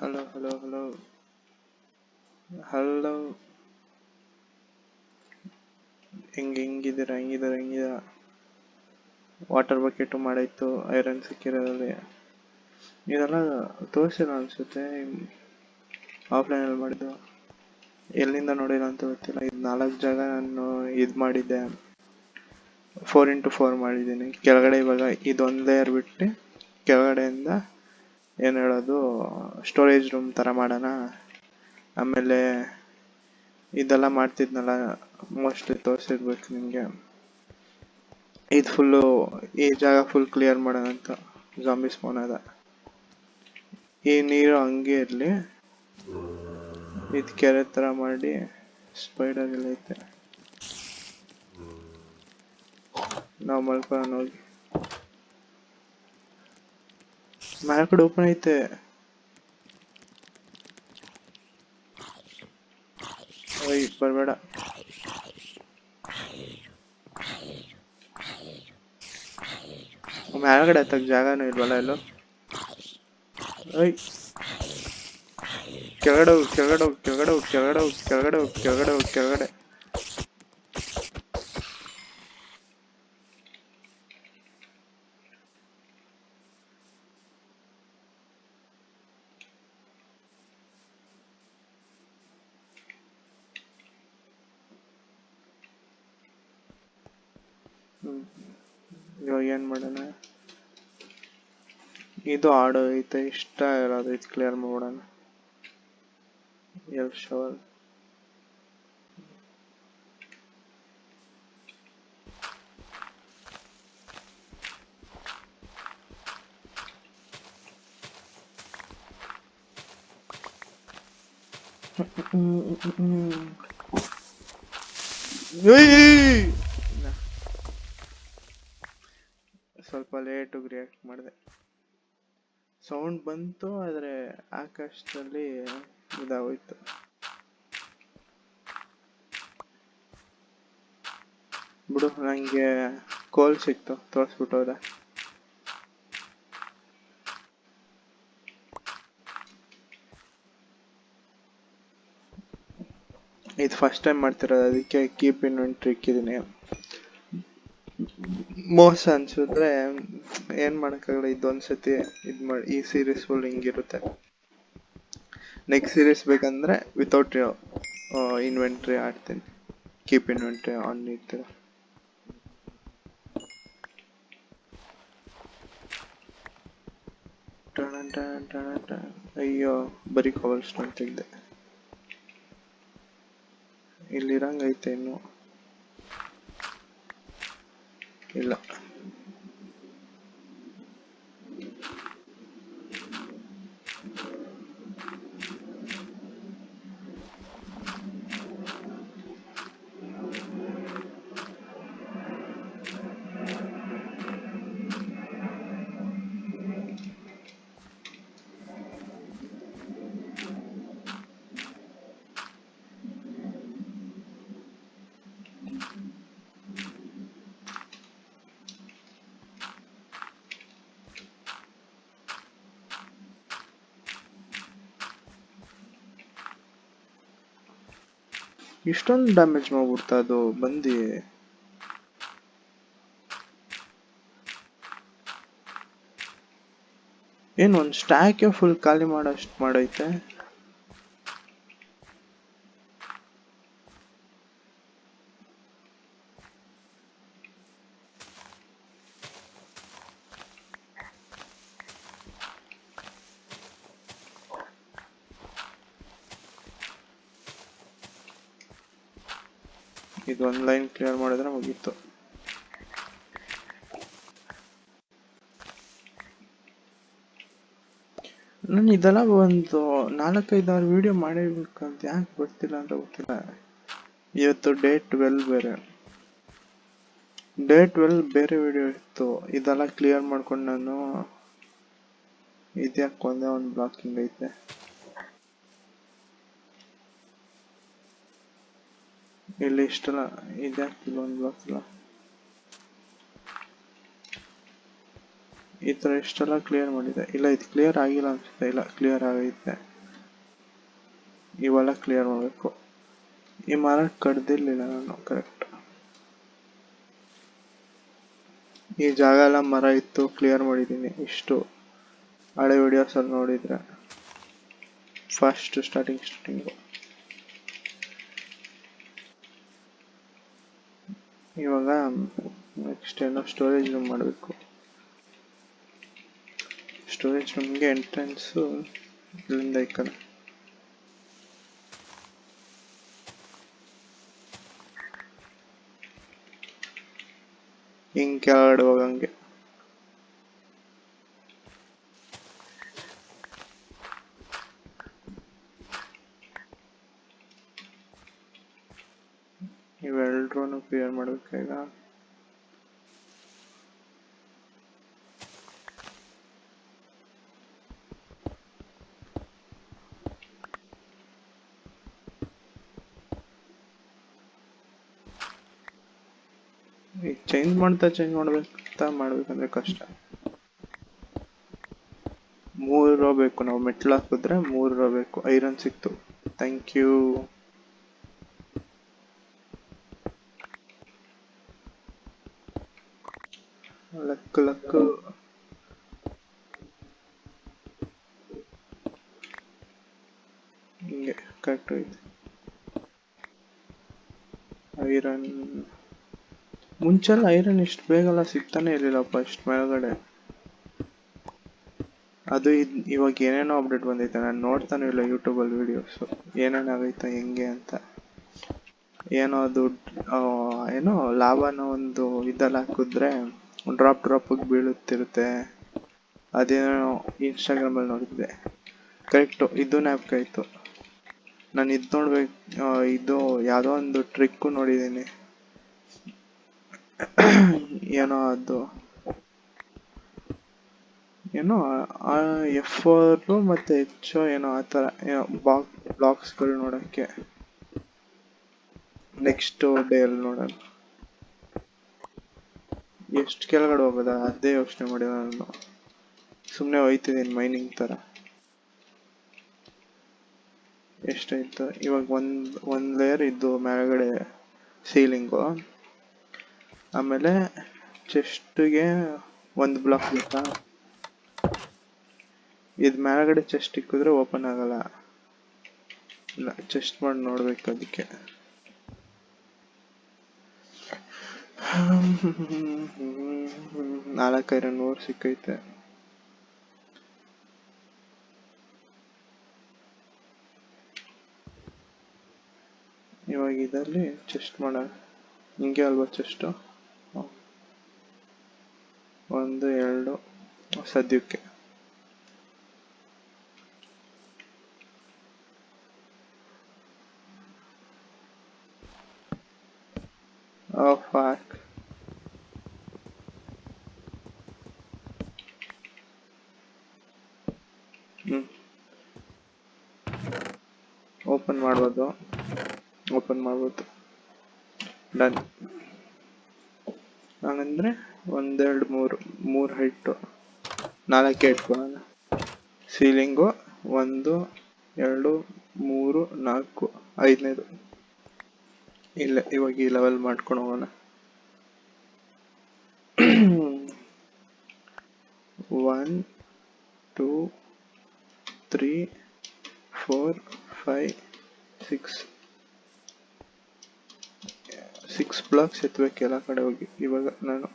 Hello hello hello hello. ಹೆಂಗಿದ್ದೀರಾ? Water bucket ಮಾಡಾಯ್ತು, iron ಸಿಕ್ಕಿರೋದ್ರಲ್ಲಿ ಇದೆಲ್ಲ ತೋರಿಸಿಲ್ಲ ಅನ್ಸುತ್ತೆ. ಆಫ್ಲೈನಲ್ಲಿ ಮಾಡಿದ್ದು ಎಲ್ಲಿಂದ ನೋಡಿಲ್ಲ ಅಂತ ಗೊತ್ತಿಲ್ಲ. ಇದು 4 ಜಾಗ ನಾನು ಇದು ಮಾಡಿದ್ದೆ, 4x4 ಮಾಡಿದ್ದೀನಿ. ಕೆಳಗಡೆ ಇವಾಗ ಇದೊಂದು ಲೇಯರ್ ಬಿಟ್ಟು ಕೆಳಗಡೆಯಿಂದ ಏನು ಹೇಳೋದು ಸ್ಟೋರೇಜ್ ರೂಮ್ ಥರ ಮಾಡೋಣ. ಆಮೇಲೆ ಇದೆಲ್ಲ ಮಾಡ್ತಿದ್ನಲ್ಲ, ಮೋಸ್ಟ್ಲಿ ತೋರಿಸಿರ್ಬೇಕು ನಿಮಗೆ. ಇದು ಫುಲ್ಲು, ಈ ಜಾಗ ಫುಲ್ ಕ್ಲಿಯರ್ ಮಾಡೋಣ ಅಂತ ಜಾಂಬಿ ಸ್ಪಾನ್ ಅದ. ಈ ನೀರು ಹಂಗೆ ಇರಲಿ, ಇದು ಕೆರೆ ಥರ ಮಾಡಿ ಸ್ಪೈಡರ್ ಎಲ್ಲ ಐತೆ. ನಾವು ಮಲ್ಕೊಳ್ಳೋಣ ಹೋಗಿ. ಮ್ಯಾಲ ಕಡೆ ಓಪನ್ ಐತೆ. ಓಯ್ ಬರಬೇಡ. ಮ್ಯಾಲಗಡೆ ಹತ್ತಕ್ಕೆ ಜಾಗನೂ ಇಲ್ವಲ್ಲ ಎಲ್ಲೋ. ಓಯ್ ಕೆಳಗಡೆ ಹೋಗಿ, ಕೆಳಗಡೆ. ಇವಾಗ ಏನು ಮಾಡೋಣ? ಇದು ಆಡು ಐತೆ, ಇಷ್ಟ ಇರೋದು ಇದು ಕ್ಲಿಯರ್ ಮಾಡೋಣ. ಎಲ್ ಶವರ್ ಸ್ವಲ್ಪ ಲೇಟಾಗಿ ರಿಯಾಕ್ಟ್ ಮಾಡಿದೆ. ಸೌಂಡ್ ಬಂತು, ಆದರೆ ಆಕಾಶದಲ್ಲಿ ಇದಾಗೋಯ್ತು. ಬಿಡು, ನನಗೆ ಕೋಲ್ ಸಿಕ್ತು, ತೋರಿಸ್ಬಿಟ್ಟು ಹೋದ. ಇದು ಫಸ್ಟ್ ಟೈಮ್ ಮಾಡ್ತಿರೋದು, ಅದಕ್ಕೆ ಕೀಪ್ ಇನ್ವೆಂಟ್ರಿ ಇಕ್ಕಿದ್ದೀನಿ. ಮೋಸ ಅನ್ಸಿದ್ರೆ ಏನು ಮಾಡೋಕ್ಕಾಗಲ್ಲ. ಇದೊಂದ್ಸತಿ ಇದು ಮಾಡಿ, ಈ ಸೀರೀಸ್ ಫುಲ್ ಹಿಂಗಿರುತ್ತೆ. ನೆಕ್ಸ್ಟ್ ಸೀರೀಸ್ ಬೇಕಂದ್ರೆ ವಿತೌಟ್ ಇನ್ವೆಂಟ್ರಿ ಆಡ್ತೀನಿ. ಕೀಪ್ ಇನ್ವೆಂಟ್ರಿ ಆನ್ ಇರ್ತೀರ. ಅಯ್ಯೋ, ಬರೀ ಕವರ್ ಸ್ಟೋನ್ ತೆಗ್ದೆ. ಇಲ್ಲಿರಂಗೈತೆ ಇನ್ನು ಇಲ್ಲ. ಇಷ್ಟೊಂದು ಡ್ಯಾಮೇಜ್ ಮಾಡ್ಬಿಡ್ತಾ ಅದು ಬಂದು. ಏನು ಒಂದು ಸ್ಟ್ಯಾಕೆ ಫುಲ್ ಖಾಲಿ ಮಾಡೋಷ್ಟು ಮಾಡೈತೆ. ಇದು ಒಂದು ಲೈನ್ ಕ್ಲಿಯರ್ ಮಾಡಿದ್ರೆ ಮುಗೀತು. ನಾನು ಇದೆಲ್ಲ ಒಂದು 4-5 ವಿಡಿಯೋ ಮಾಡಿರ್ಬೇಕಂತ ಯಾಕೆ ಬರ್ತಿಲ್ಲ ಅಂತ ಗೊತ್ತಿಲ್ಲ. ಇವತ್ತು ಡೇ 12 ಬೇರೆ ವಿಡಿಯೋ ಇತ್ತು. ಇದೆಲ್ಲ ಕ್ಲಿಯರ್ ಮಾಡ್ಕೊಂಡು ನಾನು ಇದ್ಯಾಕೆ ಒಂದೇ ಒಂದು ಬ್ಲಾಕಿಂಗ್ ಐತೆ. ಇಲ್ಲಿ ಇಷ್ಟಲ್ಲ, ಇದ್ಯಾಕೆ ಇಲ್ಲೊಂದು ಬ್ಲಾಕ್ ಇಲ್ಲ. ಈ ಥರ ಇಷ್ಟೆಲ್ಲ ಕ್ಲಿಯರ್ ಮಾಡಿದೆ. ಇಲ್ಲ, ಇದು ಕ್ಲಿಯರ್ ಆಗಿಲ್ಲ ಅನ್ಸುತ್ತೆ. ಇಲ್ಲ, ಕ್ಲಿಯರ್ ಆಗೈತೆ. ಇವೆಲ್ಲ ಕ್ಲಿಯರ್ ಮಾಡಬೇಕು. ಈ ಮರ ಕಡ್ದಿರ್ಲಿಲ್ಲ ನಾನು ಕರೆಕ್ಟ್. ಈ ಜಾಗ ಎಲ್ಲ ಮರ ಇತ್ತು, ಕ್ಲಿಯರ್ ಮಾಡಿದ್ದೀನಿ. ಇಷ್ಟು ಹಳೆ ವಿಡಿಯೋಸಲ್ಲಿ ನೋಡಿದರೆ ಸ್ಟಾರ್ಟಿಂಗು. ಇವಾಗ ನೆಕ್ಸ್ಟ್ ಏನೋ ಸ್ಟೋರೇಜ್ ರೂಮ್ ಮಾಡಬೇಕು. ಸ್ಟೋರೇಜ್ ರೂಮ್ಗೆ ಎಂಟ್ರೆನ್ಸು ಇಲ್ಲಿಂದ ಈ ಕಡೆ. ಹಿಂಗೆ ಕೆಳಗಡೆ ಹೋಗಂಗೆ. ಇವೆರಡರೂ ಕ್ಲಿಯರ್ ಮಾಡಬೇಕಾಗ ಈಗ ಚೇಂಜ್ ಮಾಡ್ಬೇಕಂದ್ರೆ ಕಷ್ಟ. 3 ರೋ ಬೇಕು. ನಾವು ಮೆಟ್ಲು ಹಾಕಿದ್ರೆ 3 ರೋ ಬೇಕು. ಐರನ್ ಸಿಕ್ತು, ಥ್ಯಾಂಕ್ ಯು. ಲಕ್ ಹಿಂಗೆ ಕರೆಕ್ಟ್ ಐತೆ. ಐರನ್ ಮುಂಚೆಲ್ಲ ಐರನ್ ಇಷ್ಟು ಬೇಗಲ್ಲ ಸಿಗ್ತಾನೆ ಇರಲಿಲ್ಲಪ್ಪ ಇಷ್ಟು ಮೇಲ್ಗಡೆ. ಅದು ಇವಾಗ ಏನೇನೋ ಅಪ್ಡೇಟ್ ಬಂದೈತೆ, ನಾನು ನೋಡ್ತಾನೆ ಇಲ್ಲ ಯೂಟ್ಯೂಬಲ್ಲಿ ವೀಡಿಯೋಸು ಏನೇನಾಗೈತೆ ಹೆಂಗೆ ಅಂತ. ಏನೋ ಏನೋ ಲಾಭನ ಒಂದು ಇದಲ್ಲಿ ಹಾಕಿದ್ರೆ ಡ್ರಾಪಿಗೆ ಬೀಳುತ್ತಿರುತ್ತೆ. ಅದೇನೋ ಇನ್ಸ್ಟಾಗ್ರಾಮಲ್ಲಿ ನೋಡಿದ್ದೆ. ಕರೆಕ್ಟು, ಇದು ಜ್ಞಾಪಕ ಆಯಿತು. ನಾನು ಇದು ನೋಡ್ಬೇಕು, ಇದು ಯಾವುದೋ ಒಂದು ಟ್ರಿಕ್ಕು ನೋಡಿದ್ದೀನಿ. ಏನೋ ಅದು ಏನೋ F4 ಮತ್ತು ಹೆಚ್ಚು ಏನೋ ಆ ಥರ ಏನೋ ಬ್ಲಾಕ್ಸ್ಗಳು ನೋಡೋಕ್ಕೆ. ನೆಕ್ಸ್ಟ್ ಡೇಯಲ್ಲಿ ನೋಡೋಣ ಎಷ್ಟು ಕೆಳಗಡೆ ಹೋಗೋದ, ಅದೇ ಯೋಚನೆ ಮಾಡಿ ನಾನು ಸುಮ್ಮನೆ ಹೋಯ್ತಿದ್ದೀನಿ ಮೈನಿಂಗ್ ಥರ. ಎಷ್ಟಾಯ್ತು ಇವಾಗ? ಒಂದು ಲೇಯರ್ ಇದ್ದು ಮೇಲ್ಗಡೆ ಸೀಲಿಂಗು, ಆಮೇಲೆ ಚೆಸ್ಟ್ಗೆ ಒಂದು ಬ್ಲಾಕ್ ಬೇಕಾ? ಇದು ಮೇಲ್ಗಡೆ ಚೆಸ್ಟ್ ಇಕ್ಕಿದ್ರೆ ಓಪನ್ ಆಗಲ್ಲ. ಇಲ್ಲ, ಚೆಸ್ಟ್ ಮಾಡಿ ನೋಡ್ಬೇಕು ಅದಕ್ಕೆ. ನಾಲ್ಕು ಐರನ್ ಓರ್ ಸಿಕ್ಕೈತೆ. ಇವಾಗ ಇದರಲ್ಲಿ ಚೆಸ್ಟ್ ಮಾಡೋಣ. ಹಿಂಗೆ ಅಲ್ವಾ ಚೆಸ್ಟು? 1 2 ಸದ್ಯಕ್ಕೆ. ಫಾಕ್. ಓಪನ್ ಮಾಡ್ಬೋದು. ಡನ್. ಹಾಗಂದ್ರೆ 1 2 3 ಹೈಟು 4 ಇಟ್ಕೊಳ್ಳೋಣ. ಸೀಲಿಂಗು 1 2 3 4 5ನೇದು ಇಲ್ಲ. ಇವಾಗ ಈ ಲೆವೆಲ್ ಮಾಡ್ಕೊಂಡು ಹೋಗೋಣ. 1 2 3 4 5 6 ಬ್ಲಾಕ್ಸ್ ಎತ್ತಬೇಕು ಎಲ್ಲ ಕಡೆ ಹೋಗಿ. ಇವಾಗ ನಾನು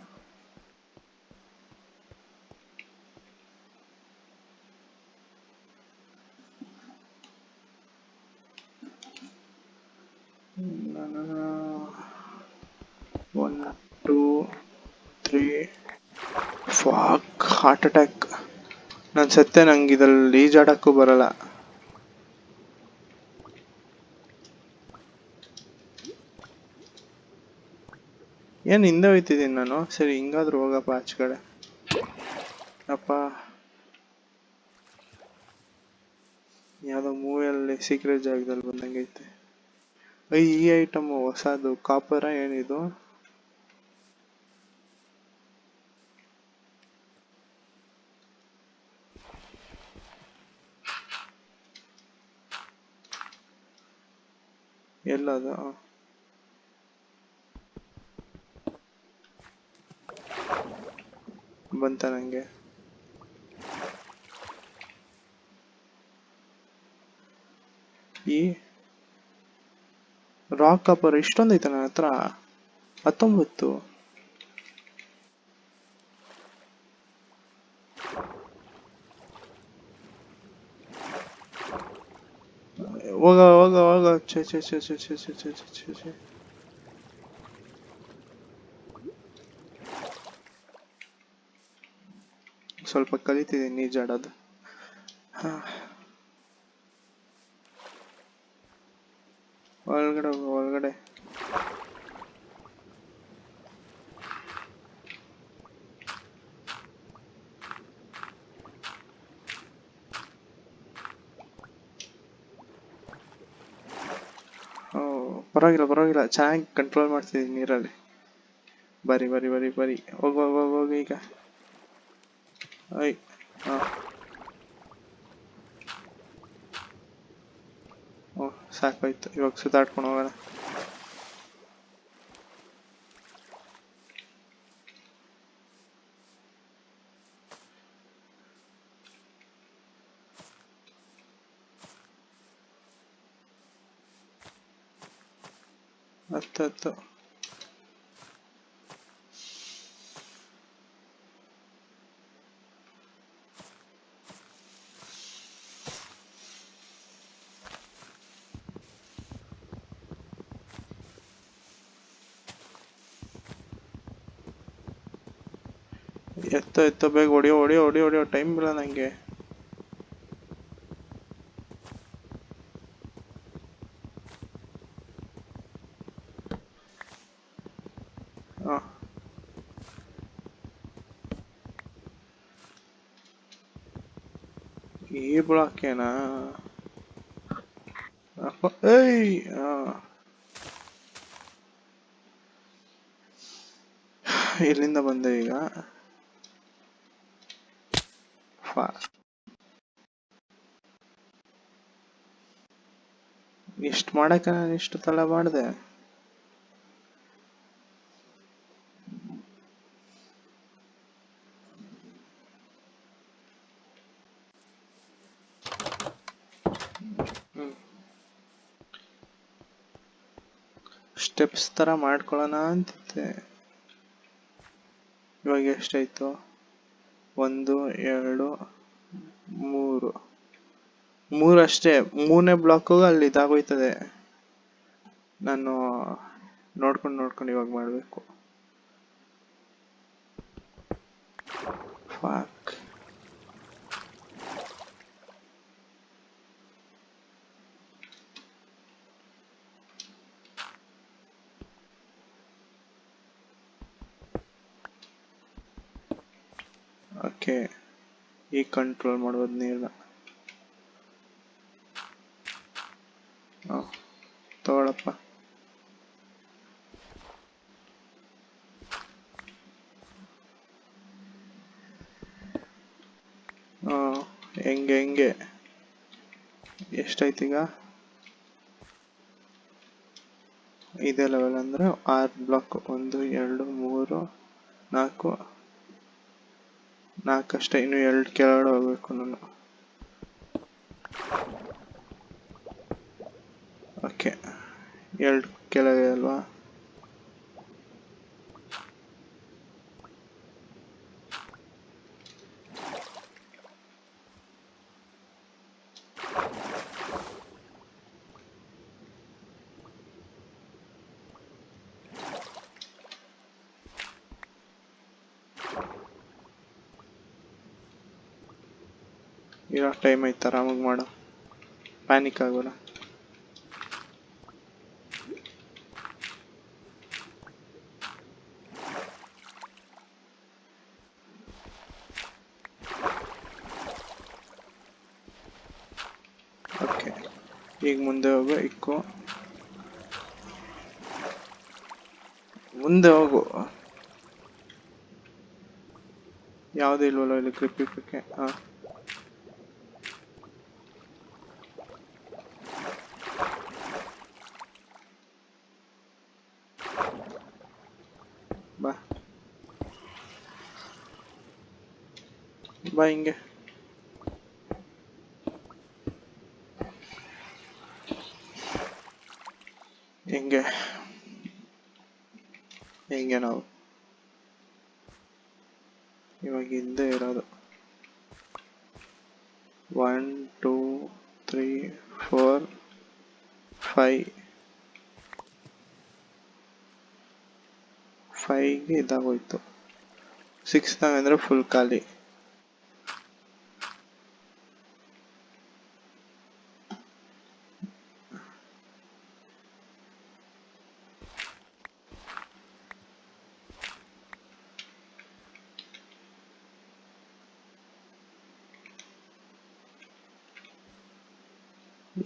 ಹಾರ್ಟ್ ಅಟ್ಯಾಕ್. ನಾನು ಸತ್ಯ, ನಂಗೆ ಇದ್ರಲ್ಲಿ ಈಜಾಡಕ್ಕೂ ಬರಲ್ಲ. ಏನು ಹಿಂದೆ ಹೋಯ್ತಿದ್ದೀನಿ ನಾನು. ಸರಿ, ಹಿಂಗಾದ್ರೂ ಹೋಗಪ್ಪ ಆಚೆ ಕಡೆ. ಅಪ್ಪ, ಯಾವುದೋ ಮೂವಿಯಲ್ಲಿ ಸೀಕ್ರೆಟ್ ಜಾಗದಲ್ಲಿ ಬಂದಂಗೈತೆ. ಈ ಐಟಮ್ ಹೊಸದು ಕಾಪರ ಏನಿದು? ಎಲ್ಲದು ಬಂತ ನಂಗೆ. ಈ ರಾಕ್ ಕಾಪರ್ ಇಷ್ಟೊಂದೈತೆ ನನ್ನ ಹತ್ರ. 19. ಹೋಗ ಹೋಗ ಹೋಗ. ಛೆ ಛೆ ಛೆ ಛೆ ಛೆ ಛೆ ಛೆ ಛೆ ಛೆ ಛೆ. ಸ್ವಲ್ಪ ಕಲಿತಿದ್ದೀನಿ ಈಜಾಡೋದು. ಒಳಗಡೆ ಹೋಗು ಒಳಗಡೆ. ಪರವಾಗಿಲ್ಲ ಪರವಾಗಿಲ್ಲ, ಚೆನ್ನಾಗಿ ಕಂಟ್ರೋಲ್ ಮಾಡ್ತಿದ್ದೀನಿ ನೀರಲ್ಲಿ. ಬರಿ ಬರಿ ಬರಿ ಬರಿ. ಹೋಗು ಹೋಗು ಹೋಗು ಹೋಗು ಈಗ. ಐ ಹಾಂ. ಓ ಸಾಕಾಯ್ತು, ಇವಾಗ ಸುತ್ತಾಡ್ಕೊಂಡು ಹೋಗೋಣ. ಹತ್ತು. ಎತ್ತ ಬೇಗ ಹೊಡಿಯೋ ಹೊಡಿಯೋ ಹೊಡಿಯೋ ಹೊಡಿಯೋ, ಟೈಮ್ ಇಲ್ಲ ನನಗೆ. ಹಾಂ ಈ ಬ್ಲಾಕೇನಾ? ಏಯ್ ಎಲ್ಲಿಂದ ಬಂದೆ ಈಗ? ಇಷ್ಟು ಮಾಡಕ್ಕೆ ನಾನು ಇಷ್ಟು ತಲೆ ಮಾಡಿದೆ. ಸ್ಟೆಪ್ಸ್ ಥರ ಮಾಡ್ಕೊಳ್ಳೋಣ ಅಂತಿದ್ದೆ. ಇವಾಗ ಎಷ್ಟಾಯ್ತು? 1 2 3 ಅಷ್ಟೇ. 3ನೇ ಬ್ಲಾಕು ಅಲ್ಲಿ ಇದಾಗೋಯ್ತದೆ. ನಾನು ನೋಡ್ಕೊಂಡು ಇವಾಗ ಮಾಡಬೇಕು. ಫಾಕ್. ಓಕೆ, ಈಗ ಕಂಟ್ರೋಲ್ ಮಾಡ್ಬೋದು ನೀರನ್ನ. ತಗೊಳಪ್ಪ. ಹೆಂಗೆ ಎಷ್ಟಾಯ್ತು ಈಗ? ಇದೇ ಲೆವೆಲ್ ಅಂದರೆ 6 ಬ್ಲಾಕ್. 1 2 3 4 ಅಷ್ಟೇ. ಇನ್ನು 2 ಕೆಳಗಡೆ ಹೋಗ್ಬೇಕು ನಾನು. ಓಕೆ, 2 ಕೆಳಗೆ ಅಲ್ವಾ? ಇರೋ ಟೈಮ್ ಐತೆ, ಆರಾಮಾಗಿ ಮಾಡು. ಪ್ಯಾನಿಕ್ ಆಗೋಲ್ಲ. ಓಕೆ, ಈಗ ಮುಂದೆ ಹೋಗು. ಇಕ್ಕು, ಮುಂದೆ ಹೋಗು. ಯಾವುದೂ ಇಲ್ವಲ್ಲ ಇಲ್ಲಿ ಗ್ರಿಪ್ ಇಕ್ಕಕ್ಕೆ. ಹಾಂ, ಬಾ ಹಿಂಗೆ. ಹಿಂಗೆ ಹಿಂಗೆ ನಾವು ಇವಾಗ ಹಿಂದೆ ಇರೋದು. 1 2 3 4 5 5ಗೆ ಇದಾಗೋಯ್ತು. 6ದಾಗ ಅಂದ್ರೆ ಫುಲ್ ಖಾಲಿ.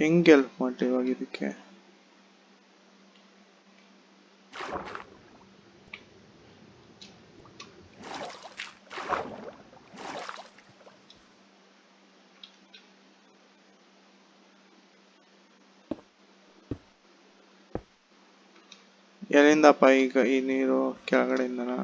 ಹೆಂಗೆ ಹೆಲ್ಪ್ ಮಾಡ್ರಿ ಇವಾಗ ಇದಕ್ಕೆ? ಎಲ್ಲಿಂದಪ್ಪ ಈಗ ಈ ನೀರು? ಕೆಳಗಡೆಯಿಂದನಾ?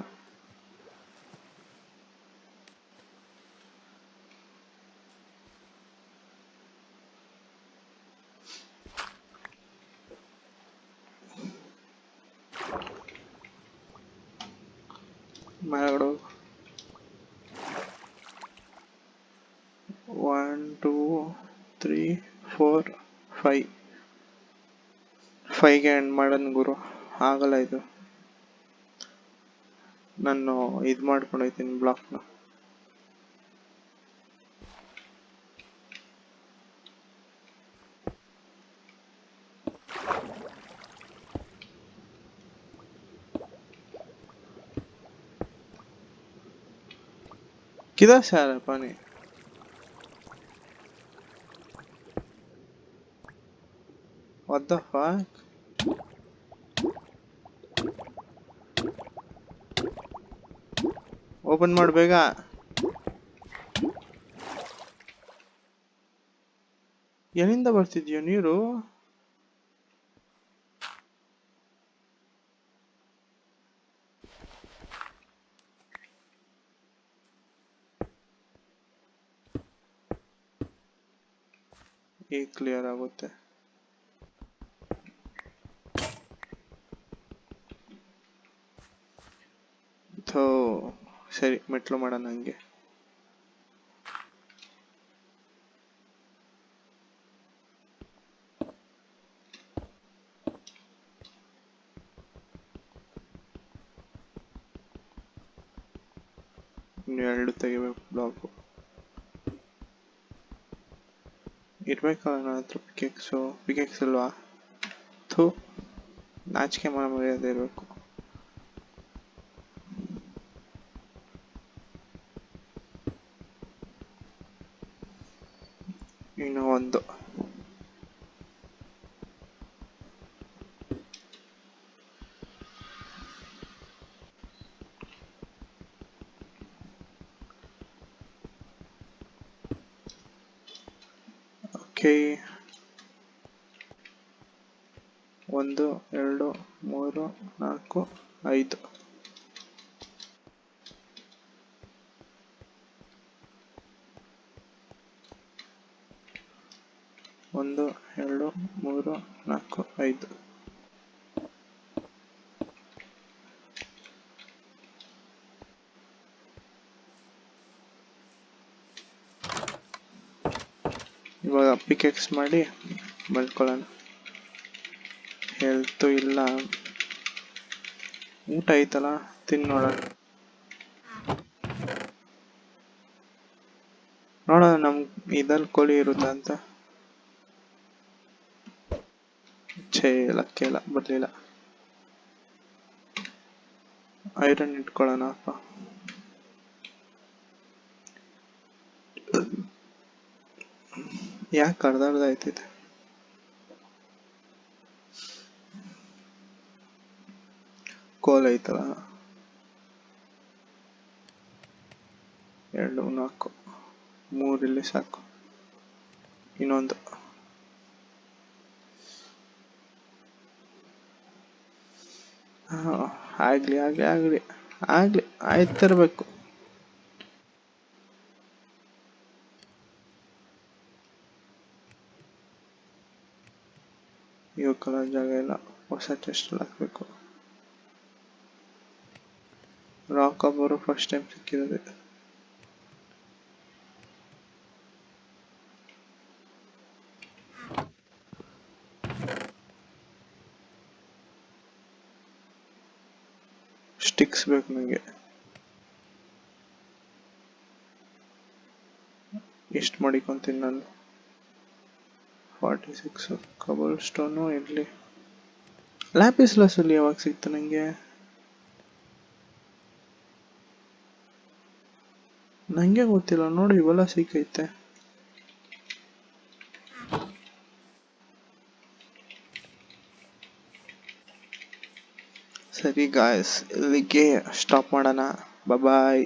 ಮೇಲ್ಗಡೆ 1 2 3 4 5 5ಗೆ ಎಂಡ್ ಮಾಡೋಣ ಗುರು. ಆಗಲ್ಲ ಇದು. ನಾನು ಇದು ಮಾಡ್ಕೊಂಡೋಗ್ತೀನಿ ಬ್ಲಾಕ್ನ. किधर से आ रहा है पानी? What the fuck? ಓಪನ್ ಮಾಡು ಬೇಗ. ಎಲ್ಲಿಂದ ಬರ್ತಿದ್ಯೋ ನೀರು? ಈಗ ಕ್ಲಿಯರ್ ಆಗುತ್ತೆ. ಥೋ ಸರಿ, ಮೆಟ್ಲು ಮಾಡೋಣ ಹಂಗೆ. ಇನ್ನು 2 ತೆಗಿಬೇಕು ಬ್ಲಾಕು. ಇರ್ಬೇಕಲ್ಲ ನನ್ನ ಹತ್ರ ಪಿಕೆಕ್ಸ್ ಅಲ್ವಾ? ಥೂ, ನಾಚಿಕೆ ಮರ್ಯಾದೆ ಇರಬೇಕು. ಇನ್ನು ಒಂದು. ಓಕೆ, 1 2 3 4 5. ಒಂದು 2 3 4 5. ಇವಾಗ ಪಿಕೆಕ್ಸ್ ಮಾಡಿ ಮಲ್ಕೊಳ್ಳೋಣ. ಹೆಲ್ತು ಇಲ್ಲ. ಊಟ ಐತಲ್ಲ, ತಿನ್ನೋಣ. ನೋಡೋಣ ನಮ್ ಇದಲ್ಲಿ ಕೋಳಿ ಇರುತ್ತ ಅಂತ. ಛೇ, ಲಕ್ಕೆ ಇಲ್ಲ, ಬರ್ಲಿಲ್ಲ. ಐರನ್ ಇಟ್ಕೊಳ್ಳೋಣ ಅಪ್ಪ. ಯಾಕೆ ಅರ್ಧ ಆಯ್ತಿದೆ? ಕೋಲ್ ಐತಲ್ಲ. 2 4 3 ಇಲ್ಲಿ ಸಾಕು. ಇನ್ನೊಂದು. ಆಗ್ಲಿ ಆಗ್ಲಿ ಆಗ್ಲಿ ಆಗ್ಲಿ ಆಯ್ತಿರ್ಬೇಕು. ಇವಕ್ಕೆಲ್ಲ ಜಾಗ ಇಲ್ಲ, ಹೊಸ ಚೆಸ್ಟಲ್ಲಿ ಹಾಕಬೇಕು. ರಾಕ್ ಅವರು ಫಸ್ಟ್ ಟೈಮ್ ಸಿಕ್ಕಿರೋದೆ. ಸ್ಟಿಕ್ಸ್ ಬೇಕು ನನಗೆ. ಎಷ್ಟು ಮಾಡಿಕೊಂತೀನಿ ನಾನು? 46 ಕಬಲ್ ಸ್ಟೋನು ಇರಲಿ. ಲ್ಯಾಪಿಸ್ ಲಾಸಲ್ಲಿ ಯಾವಾಗ ಸಿಕ್ತು ನನಗೆ? ನನಗೆ ಗೊತ್ತಿಲ್ಲ ನೋಡಿ, ಇವೆಲ್ಲ ಸಿಕ್ಕೈತೆ. ಸರಿ ಗಾಯ್ಸ್, ಇಲ್ಲಿಗೆ ಸ್ಟಾಪ್ ಮಾಡೋಣ. ಬಾಯ್.